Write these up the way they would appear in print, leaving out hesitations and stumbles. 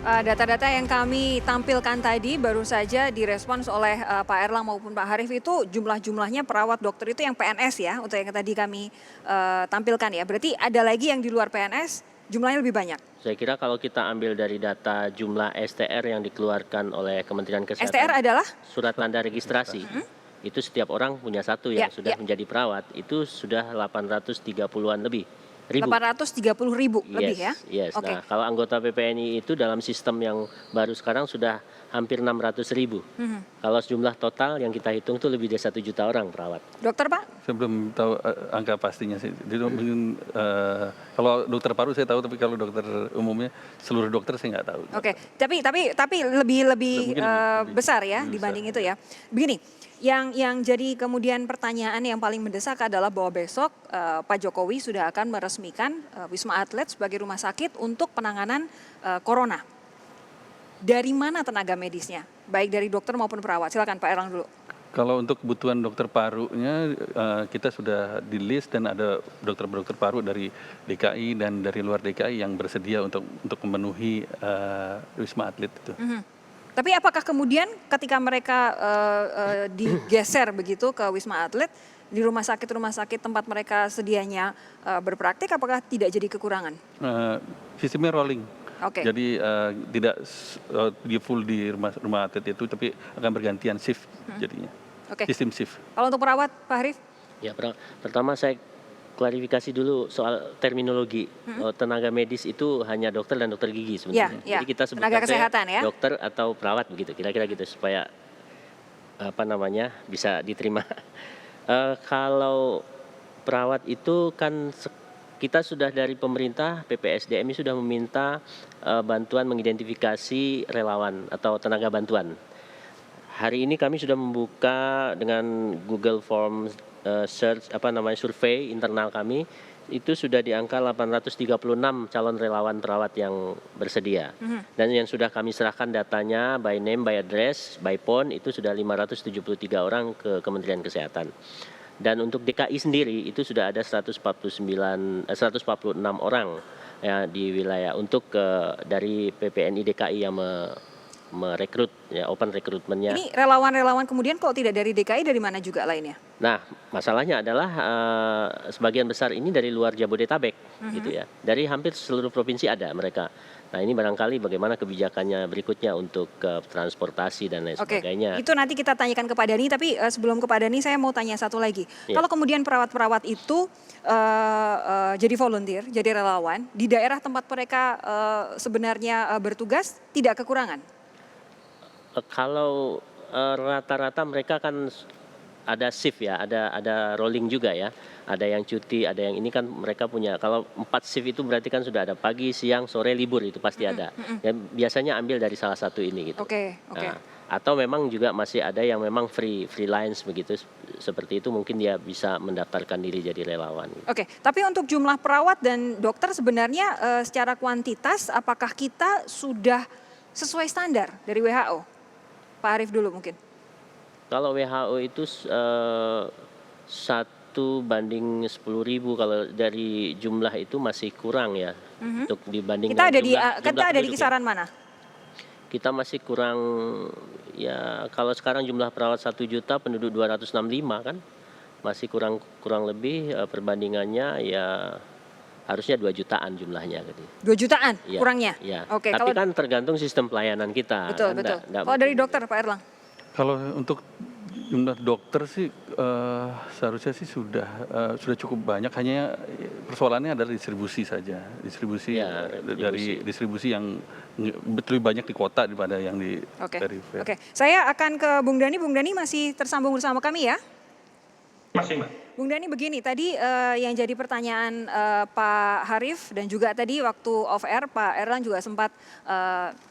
Data-data yang kami tampilkan tadi baru saja direspons oleh Pak Erlang maupun Pak Harif itu jumlah-jumlahnya perawat dokter itu yang PNS ya, untuk yang tadi kami tampilkan ya. Berarti ada lagi yang di luar PNS jumlahnya lebih banyak. Saya kira kalau kita ambil dari data jumlah STR yang dikeluarkan oleh Kementerian Kesehatan, STR adalah surat tanda registrasi, itu setiap orang punya satu yang sudah menjadi perawat, itu sudah 830-an lebih. 830.000 lebih ya? Yes. Oke. Nah, kalau anggota PPNI itu dalam sistem yang baru sekarang sudah hampir 600.000. Kalau jumlah total yang kita hitung itu lebih dari 1 juta orang perawat. Dokter Pak? Saya belum tahu angka pastinya sih. Jadi, mungkin kalau dokter paru saya tahu, tapi kalau dokter umumnya seluruh dokter saya nggak tahu. Oke, tapi lebih besar ya dibanding itu ya. Begini, yang jadi kemudian pertanyaan yang paling mendesak adalah bahwa besok Pak Jokowi sudah akan meresmikan Wisma Atlet sebagai rumah sakit untuk penanganan corona. Dari mana tenaga medisnya? Baik dari dokter maupun perawat. Silakan Pak Erlang dulu. Kalau untuk kebutuhan dokter parunya, kita sudah di list dan ada dokter paru dari DKI dan dari luar DKI yang bersedia untuk memenuhi Wisma Atlet itu. Tapi apakah kemudian ketika mereka digeser begitu ke Wisma Atlet, di rumah sakit tempat mereka sedianya berpraktik, apakah tidak jadi kekurangan? Sistemnya rolling. Oke. Jadi tidak di full di rumah atlet itu, tapi akan bergantian shift jadinya. Oke. Sistem shift. Kalau untuk perawat, Pak Harif? Ya, pertama saya klarifikasi dulu soal terminologi. Tenaga medis itu hanya dokter dan dokter gigi sebenarnya. Ya, Jadi kita sebut tenaga kesehatan ya. Dokter atau perawat begitu, kira-kira gitu supaya bisa diterima. Kalau perawat itu kan kita sudah dari pemerintah, PPSDMI sudah meminta bantuan mengidentifikasi relawan atau tenaga bantuan. Hari ini kami sudah membuka dengan Google Form search survei internal kami, itu sudah di angka 836 calon relawan perawat yang bersedia. Dan yang sudah kami serahkan datanya by name, by address, by phone itu sudah 573 orang ke Kementerian Kesehatan. Dan untuk DKI sendiri itu sudah ada 146 orang ya di wilayah untuk dari PPNI DKI yang merekrut ya, open rekrutmennya. Ini relawan-relawan kemudian kalau tidak dari DKI dari mana juga lainnya? Nah, masalahnya adalah sebagian besar ini dari luar Jabodetabek gitu ya. Dari hampir seluruh provinsi ada mereka. Nah, ini barangkali bagaimana kebijakannya berikutnya untuk transportasi dan lain sebagainya. Itu nanti kita tanyakan ke Pak Dhani, tapi sebelum ke Pak Dhani saya mau tanya satu lagi. Kalau kemudian perawat-perawat itu jadi volunteer, jadi relawan, di daerah tempat mereka sebenarnya bertugas tidak kekurangan? Kalau rata-rata mereka kan ada shift ya, ada rolling juga ya. Ada yang cuti, ada yang ini kan mereka punya. Kalau 4 shift itu berarti kan sudah ada pagi, siang, sore, libur itu pasti ada. Ya, biasanya ambil dari salah satu ini gitu. Nah, atau memang juga masih ada yang memang freelance begitu. Seperti itu mungkin dia bisa mendaftarkan diri jadi relawan. Oke, tapi untuk jumlah perawat dan dokter sebenarnya secara kuantitas apakah kita sudah sesuai standar dari WHO? Pak Harif dulu mungkin. Kalau WHO itu 1:10.000, kalau dari jumlah itu masih kurang ya untuk dibanding kita dengan ada di kisaran mana? Kita masih kurang ya, kalau sekarang jumlah perawat 1 juta penduduk 265 kan masih kurang lebih perbandingannya ya harusnya 2 jutaan jumlahnya gitu. 2 jutaan ya, kurangnya? Ya. Oke, tapi kan tergantung sistem pelayanan kita. Betul. Kalau dari dokter Pak Erlang? Kalau untuk jumlah dokter sih seharusnya sih sudah cukup banyak. Hanya persoalannya adalah distribusi saja. Dari distribusi yang lebih banyak di kota daripada yang di perifer. Oke, saya akan ke Bung Dhani. Bung Dhani masih tersambung bersama kami ya? Masih, Mbak. Bung Dhani begini, tadi yang jadi pertanyaan Pak Harif dan juga tadi waktu off air Pak Erlang juga sempat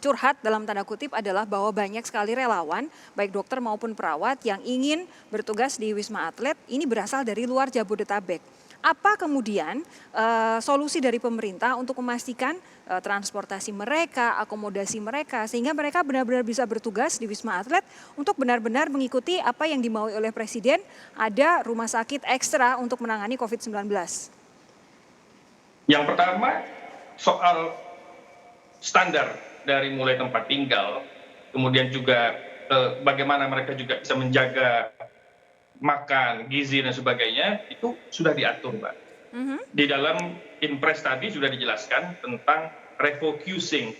curhat dalam tanda kutip adalah bahwa banyak sekali relawan baik dokter maupun perawat yang ingin bertugas di Wisma Atlet ini berasal dari luar Jabodetabek. Apa kemudian solusi dari pemerintah untuk memastikan transportasi mereka, akomodasi mereka, sehingga mereka benar-benar bisa bertugas di Wisma Atlet untuk benar-benar mengikuti apa yang dimaui oleh Presiden, ada rumah sakit ekstra untuk menangani COVID-19? Yang pertama, soal standar dari mulai tempat tinggal, kemudian juga bagaimana mereka juga bisa menjaga makan, gizi dan sebagainya, itu sudah diatur, Mbak. Di dalam Inpres tadi sudah dijelaskan tentang refocusing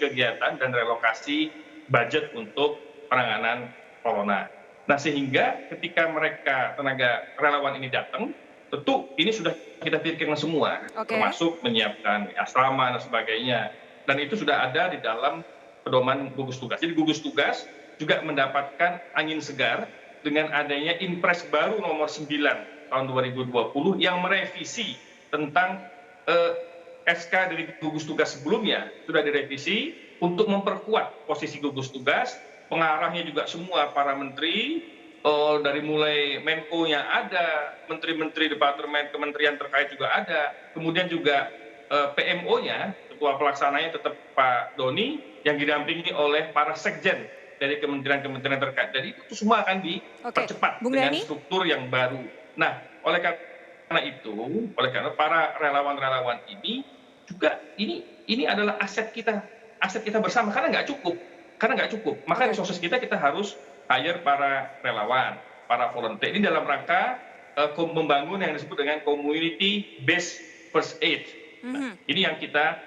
kegiatan dan relokasi budget untuk penanganan corona. Nah, sehingga ketika mereka tenaga relawan ini datang, tentu ini sudah kita pikirkan semua, termasuk menyiapkan asrama dan sebagainya. Dan itu sudah ada di dalam pedoman gugus tugas. Jadi gugus tugas juga mendapatkan angin segar dengan adanya Inpres baru nomor 9 tahun 2020 yang merevisi tentang SK dari gugus tugas sebelumnya sudah direvisi untuk memperkuat posisi gugus tugas, pengarahnya juga semua para menteri, dari mulai Menko-nya ada, menteri-menteri departemen kementerian terkait juga ada, kemudian juga PMO-nya, ketua pelaksananya tetap Pak Doni, yang didampingi oleh para sekjen dari kementerian-kementerian terkait. Jadi itu semua akan dipercepat dengan struktur yang baru. Nah, oleh karena itu, oleh karena para relawan-relawan ini juga ini adalah aset kita bersama, karena nggak cukup. Maka resources kita harus hire para relawan, para volunteer. Ini dalam rangka membangun yang disebut dengan community based first aid. Nah, ini yang kita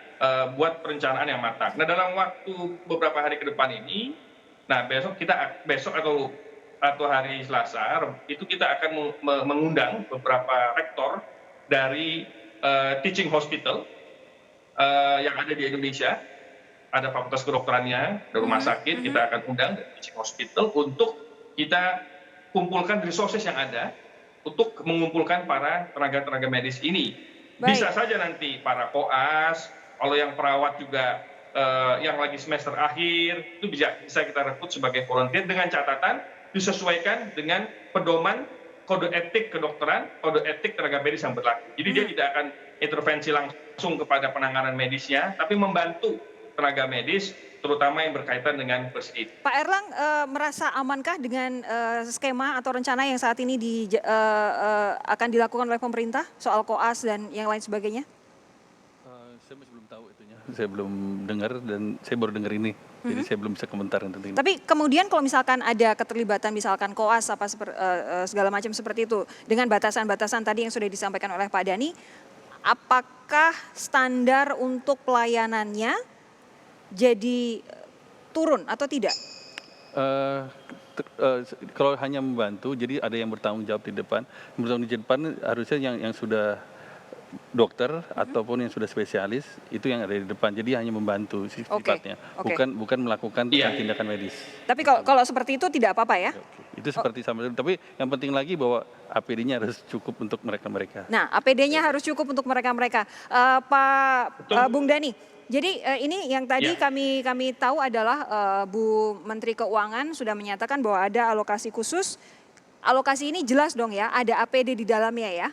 buat perencanaan yang matang. Nah, dalam waktu beberapa hari ke depan ini, nah besok atau hari Selasa itu kita akan mengundang beberapa rektor dari teaching hospital yang ada di Indonesia, ada fakultas kedokterannya, dari rumah sakit, kita akan undang dari teaching hospital untuk kita kumpulkan resources yang ada untuk mengumpulkan para tenaga medis ini. Bisa saja nanti para koas, kalau yang perawat juga yang lagi semester akhir itu bisa kita rekrut sebagai volunteer dengan catatan disesuaikan dengan pedoman kode etik kedokteran, kode etik tenaga medis yang berlaku. Jadi dia tidak akan intervensi langsung kepada penanganan medisnya, tapi membantu tenaga medis, terutama yang berkaitan dengan first aid. Pak Erlang merasa amankah dengan skema atau rencana yang saat ini akan dilakukan oleh pemerintah soal koas dan yang lain sebagainya? Saya masih belum tahu itunya. Saya belum dengar dan saya baru dengar ini. Jadi saya belum bisa komentar tentang ini. Tapi kemudian kalau misalkan ada keterlibatan misalkan koas segala macam seperti itu dengan batasan-batasan tadi yang sudah disampaikan oleh Pak Dhani, apakah standar untuk pelayanannya jadi turun atau tidak? Kalau hanya membantu, jadi ada yang bertanggung jawab di depan. Yang bertanggung jawab di depan harusnya yang sudah dokter ataupun yang sudah spesialis itu yang ada di depan. Jadi hanya membantu sifatnya, bukan melakukan tindakan medis. Tapi kalau seperti itu tidak apa-apa ya? Itu seperti sama. Tapi yang penting lagi bahwa APD-nya harus cukup untuk mereka-mereka. Nah, APD-nya harus cukup untuk mereka-mereka. Bung Dhani, jadi ini yang tadi kami tahu adalah Bu Menteri Keuangan sudah menyatakan bahwa ada alokasi khusus. Alokasi ini jelas dong ya, ada APD di dalamnya ya?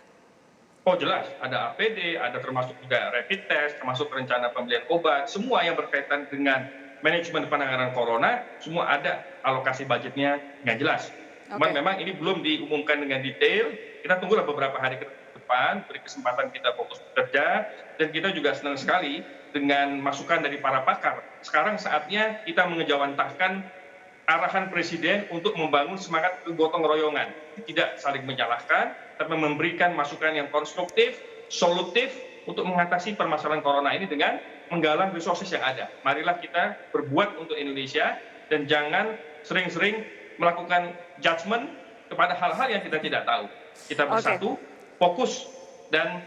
Oh jelas, ada APD, ada termasuk juga rapid test, termasuk rencana pembelian obat, semua yang berkaitan dengan manajemen penanganan corona, semua ada alokasi budgetnya yang jelas. Cuman memang ini belum diumumkan dengan detail, kita tunggulah beberapa hari ke depan, beri kesempatan kita fokus bekerja, dan kita juga senang sekali dengan masukan dari para pakar. Sekarang saatnya kita mengejawantahkan arahan Presiden untuk membangun semangat kegotong royongan, tidak saling menyalahkan, tapi memberikan masukan yang konstruktif, solutif untuk mengatasi permasalahan corona ini dengan menggalang resources yang ada. Marilah kita berbuat untuk Indonesia dan jangan sering-sering melakukan judgement kepada hal-hal yang kita tidak tahu. Kita bersatu, fokus, dan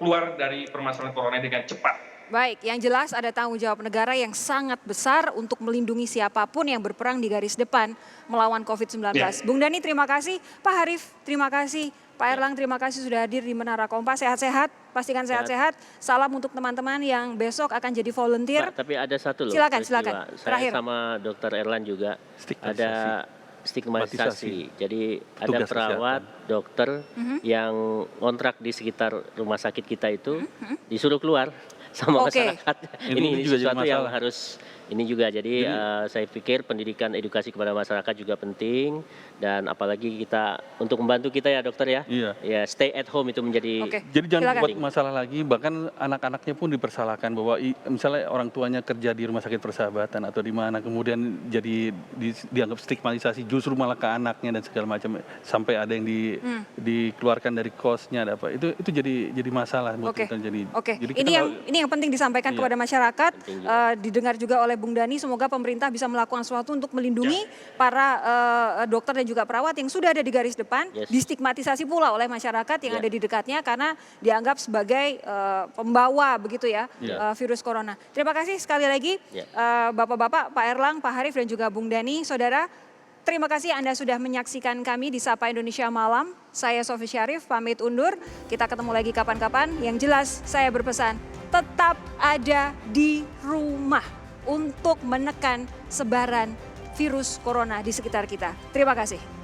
keluar dari permasalahan corona dengan cepat. Baik, yang jelas ada tanggung jawab negara yang sangat besar untuk melindungi siapapun yang berperang di garis depan melawan COVID-19. Bung Dhani terima kasih, Pak Harif terima kasih, Pak Erlang terima kasih sudah hadir di Menara Kompas. Sehat-sehat, pastikan sehat-sehat. Salam untuk teman-teman yang besok akan jadi volunteer. Mbak, tapi ada satu loh. Silakan. Saya sama Dr. Erlang juga ada stigmatisasi. Jadi ada perawat, dokter yang kontrak di sekitar rumah sakit kita itu disuruh keluar sama masyarakat. Ini juga sesuatu yang harus Ini juga jadi saya pikir pendidikan edukasi kepada masyarakat juga penting dan apalagi kita untuk membantu kita ya dokter ya. Iya. Ya stay at home itu menjadi Oke. Jadi jangan Silakan. buat masalah lagi, bahkan anak-anaknya pun dipersalahkan bahwa misalnya orang tuanya kerja di rumah sakit persahabatan atau di mana, kemudian jadi dianggap stigmatisasi justru malah ke anaknya dan segala macam, sampai ada yang dikeluarkan dari kosnya, ada apa, itu jadi masalah buat Oke. kita. Oke. Jadi kita Ini yang penting disampaikan Iya. kepada masyarakat, Penting juga. didengar juga oleh Bung Dhani. Semoga pemerintah bisa melakukan sesuatu untuk melindungi para dokter dan juga perawat yang sudah ada di garis depan, Yes. distigmatisasi pula oleh masyarakat yang Ya. ada di dekatnya karena dianggap sebagai pembawa begitu ya Ya. virus corona. Terima kasih sekali lagi Ya. Bapak-bapak, Pak Erlang, Pak Harif dan juga Bung Dhani, saudara. Terima kasih Anda sudah menyaksikan kami di Sapa Indonesia Malam. Saya Sofi Syarif, pamit undur. Kita ketemu lagi kapan-kapan. Yang jelas saya berpesan, tetap ada di rumah untuk menekan sebaran virus corona di sekitar kita. Terima kasih.